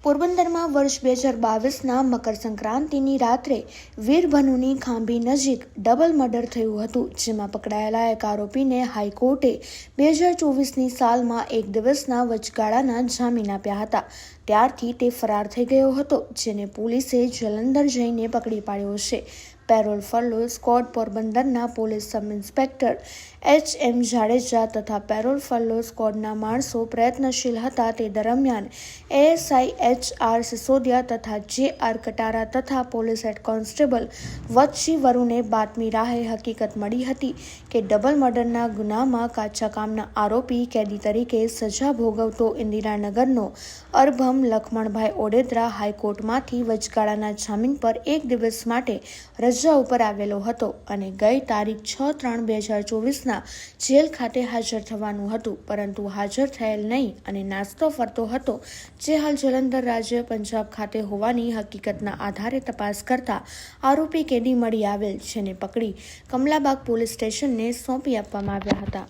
પોરબંદરમાં વર્ષ 2022ના મકર સંક્રાંતિની રાત્રે વીરભનુની ખાંભી નજીક ડબલ મર્ડર થયું હતું, જેમાં પકડાયેલા એક આરોપીને હાઈકોર્ટે 2024ની સાલમાં 1 દિવસના વચગાળાના જામીન આપ્યા હતા. ત્યારથી તે ફરાર થઈ ગયો હતો, જેને પોલીસે જલંધર જઈને પકડી પાડ્યો છે. પેરોલ ફરલો સ્ક્વોડ પોરબંદરના police sub inspector H.M. Jadeja તથા પેરોલ ફરલો સ્ક્વોડના માણસો પ્રયત્નશીલ હતા. તે દરમિયાન ASI H.R. સિસોદિયા તથા J.R. કટારા તથા પોલીસ હેડ કોન્સ્ટેબલ વત્સી વરુને બાતમી રાહે હકીકત મળી હતી કે ડબલ મર્ડરના ગુનામાં કાચા કામના આરોપી કેદી તરીકે સજા ભોગવતો ઇન્દિરાનગરનો અરભમ લખમણભાઈ ઓડેદરા હાઈકોર્ટમાંથી વચગાળાના જામીન પર 1 દિવસ માટે રજા ઉપર આવેલો હતો અને ગઈ તારીખ 6/3/2024ના જેલ ખાતે હાજર થવાનું હતું, પરંતુ હાજર થયેલ નહીં અને નાસ્તો ફરતો હતો, જે હાલ જલંધર રાજ્ય પંજાબ ખાતે હોવાની હકીકતના આધારે તપાસ કરતા આરોપી કેદી મળી આવેલ, જેને પકડી કમલાબાગ પોલીસ સ્ટેશનને સોંપી આપવામાં આવ્યા હતા.